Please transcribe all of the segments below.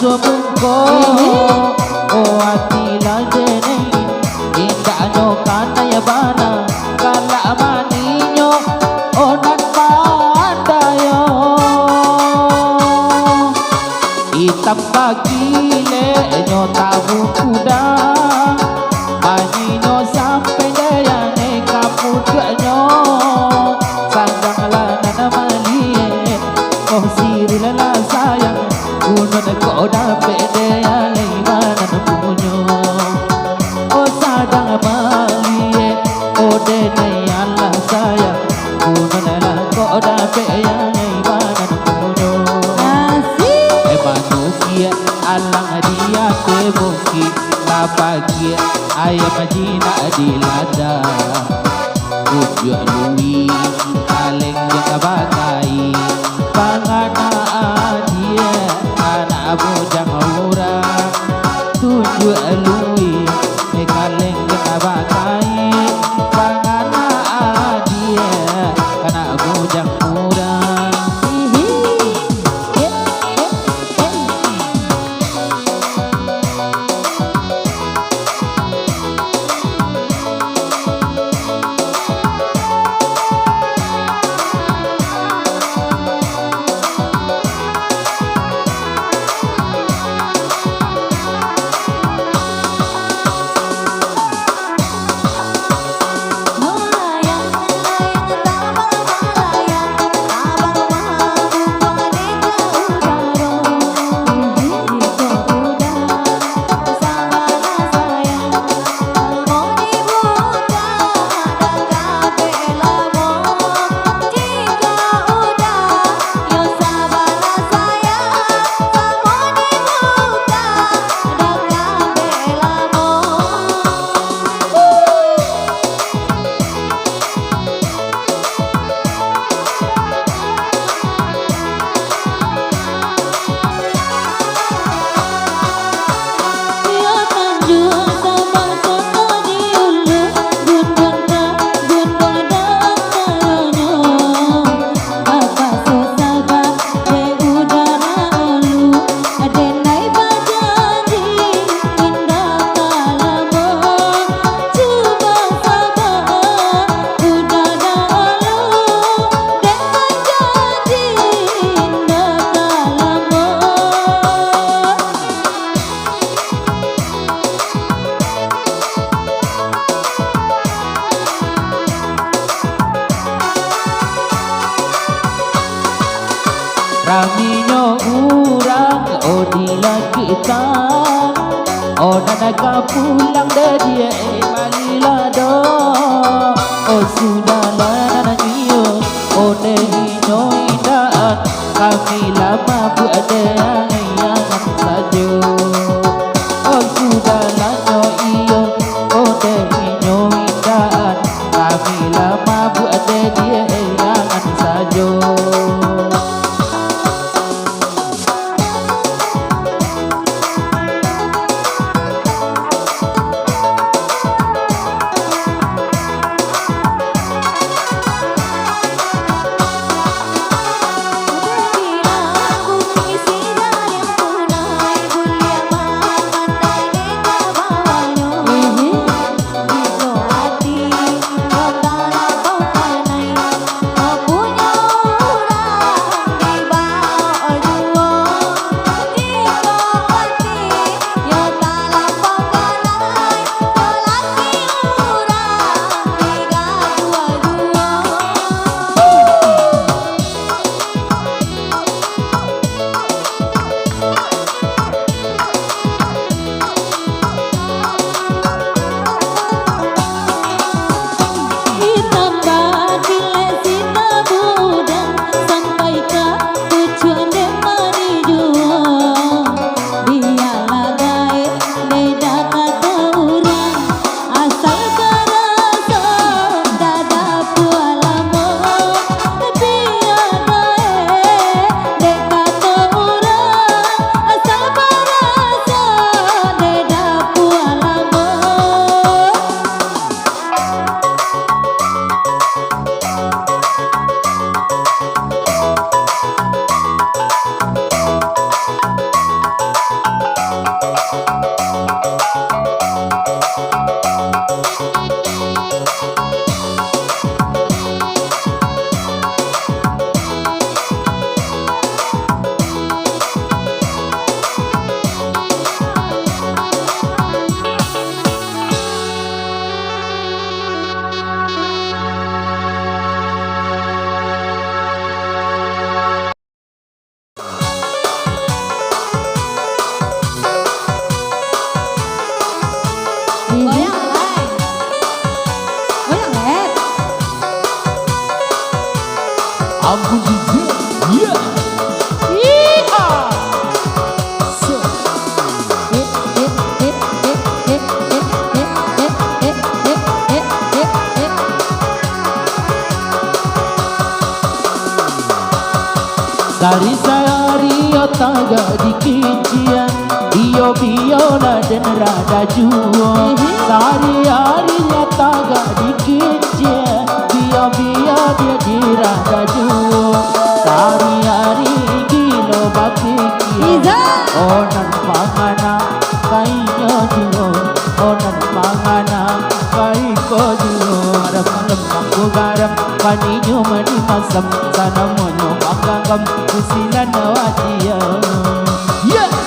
subungko o atila dene indah no kana ya bana kala maninyo onan pandayo hitam pagile nyo tabu kuda maninyo sampai daya kapudanya sandang lana namaliye oh sirilala sayang unod ko dapet daya imanan punyo oh sadang maliye oh dene Allah sayang unod ko dapet daya imanan punyo manusia alang dia tebuki pagi ayam majina dilada ujo lui kaleng yang bagai pangana dia anak bujang orang tujuh lui kaleng yang bagai pangana dia anak bujang orang Raminyo urang odila kita nanaga pulang dari malilado oh sudahlah nanyo inyo indaan kami lama buat yang saja oh sudahlah iyo inyo indaan kami lama buat yang saja. Dari saya rio taga dikincian Iyo biola dan rada juo Sehari-harinya taga dikincian Bio-bio dia di rada juo Sehari-hari gilo bakiki Onan pangana kainyo juo Onan pangana kaiko juo Ada malam aku garam Paninyo mani masam Sana monyo panggagam Kusila na wadiya Yeah!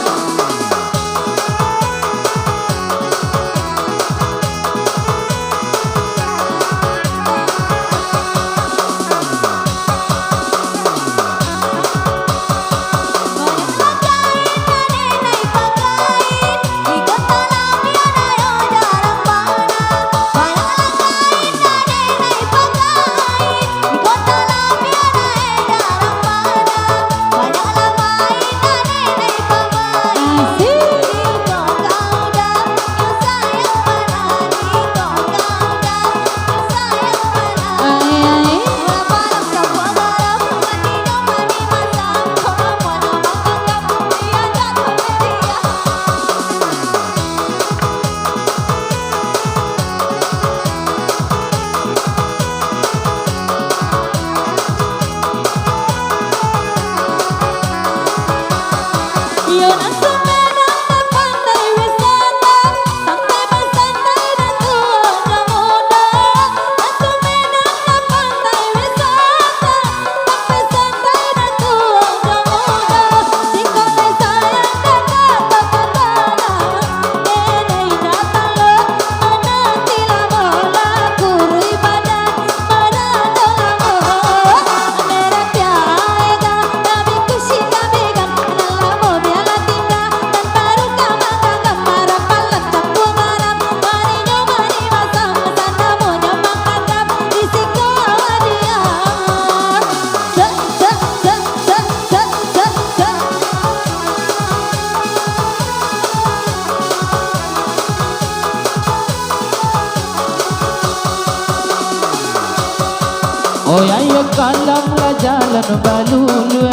Oh ya kalam la jalan balulu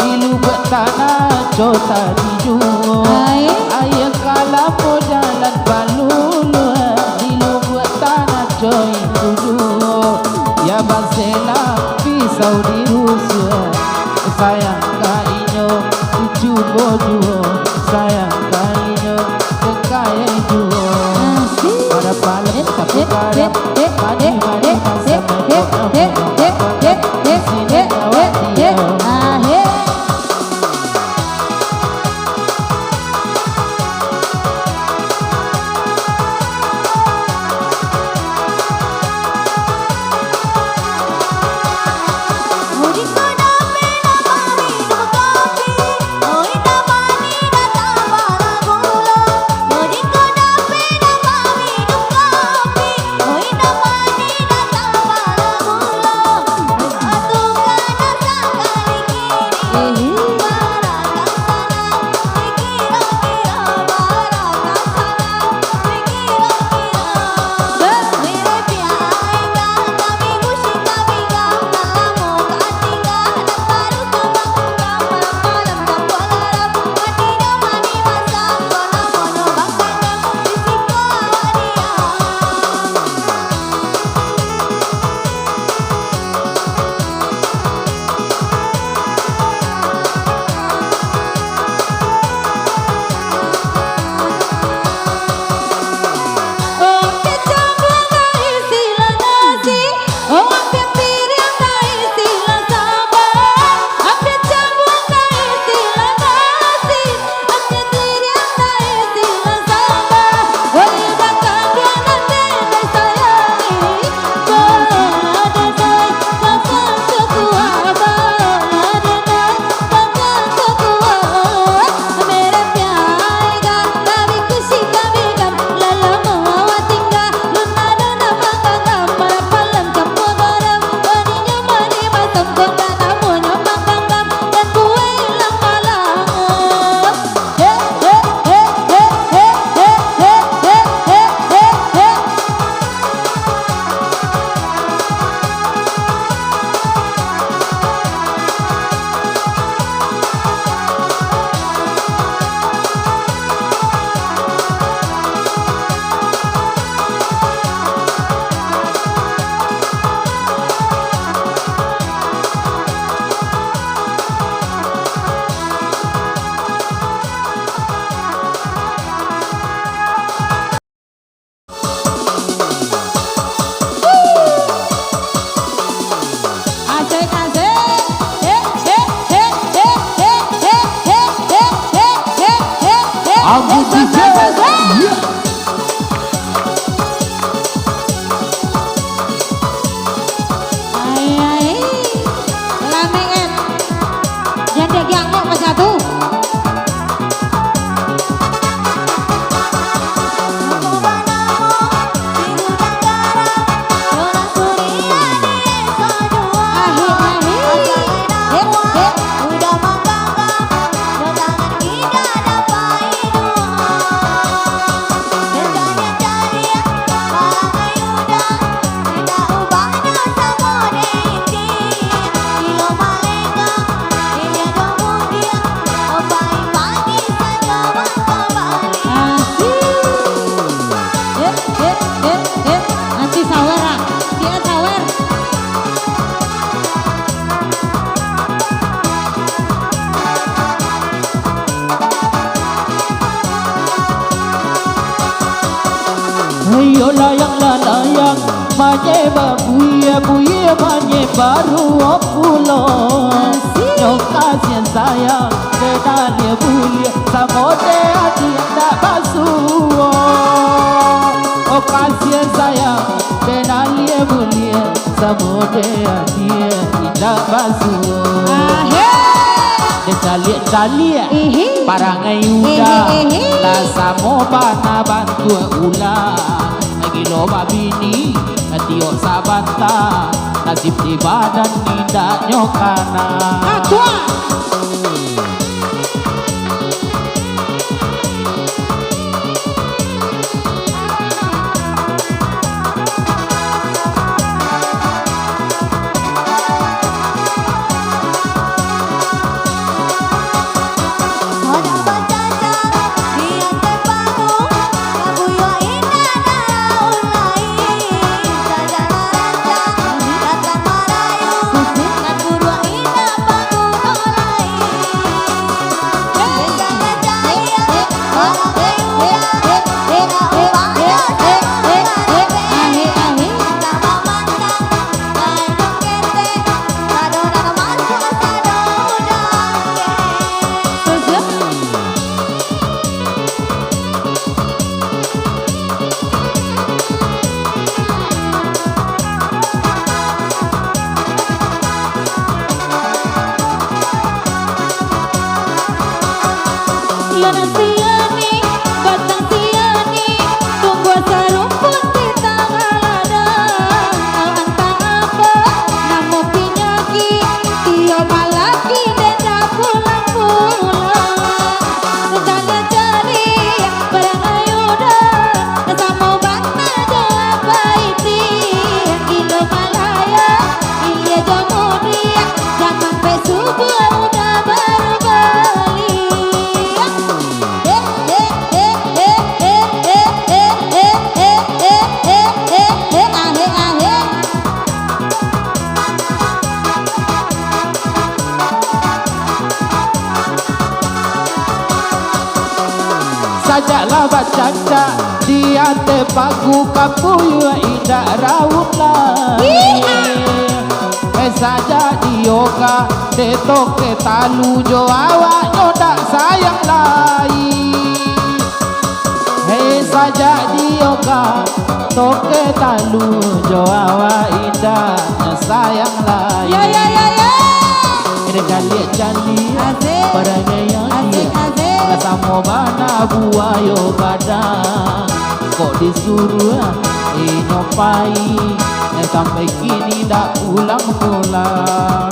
ilu betana cota dijuo Ayah kalam jalan balulu ilu betana coy tujuo Ya basela pisau dirusu Sayang kainyo dijubo juo Sayang kainyo dekaya juo Pada paling tapi garam Mani-mani masa Aku DJ. Yo layang layang manye buya buya manye baru okulo nyoka sian sayang kedalia bulia samode hati tak basuo oh kasihan sayang kedalia bulia samode hati tak basuo Dalia parangai udah la samoba na bantu ulah loba bini tio sabanta nasib di badan tidak nyokana sajalah baca dia tepaku kapuyu indah raut lagi saja dioka detoke talu jo awak nyodak sayang lain saja dioka toke talu jo awak indah sayang lain ini kalian jali padanya sama mana buayo kadang kok disuruh nyopai sampai kini tak pulang-pulang.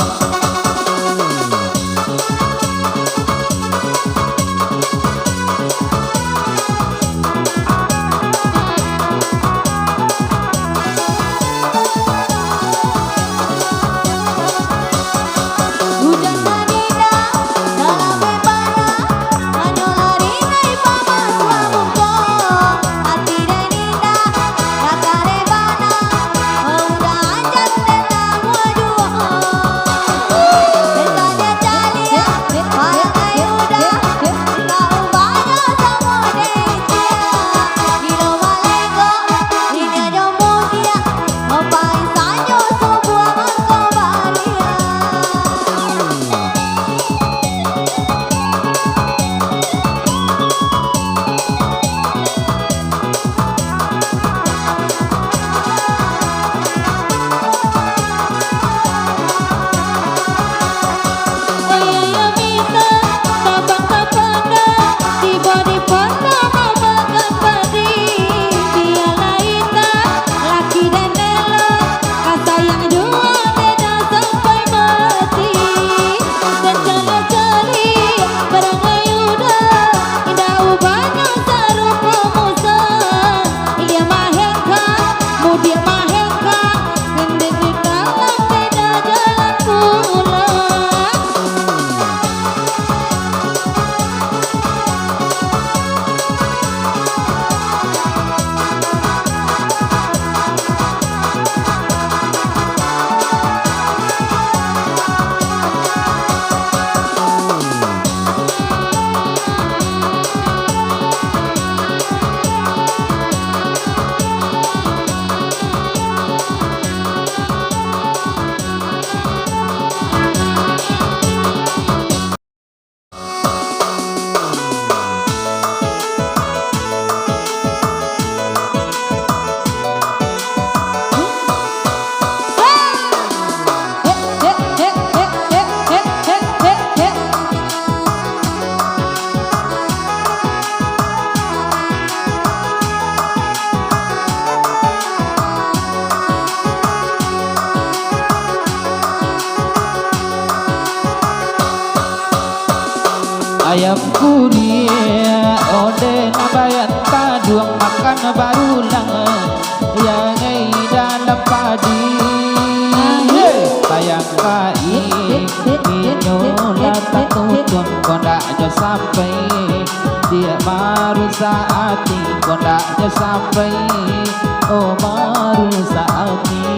duri ode nabayat taduang makan barulang yang dalam padi sayang kai inyo latang tutun kondak jo sampai dia baru saat ini kondak jo sampai oh baru saat ini.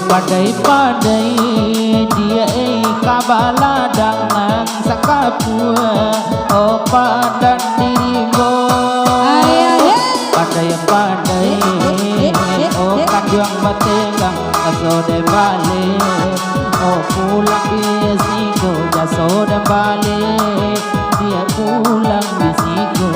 Padai-padai dia kabala dengan sakapua oh padan dirimu padai-padai oh kanjuang bategang kasode balik oh pulang bisiko jasode balik dia pulang bisiko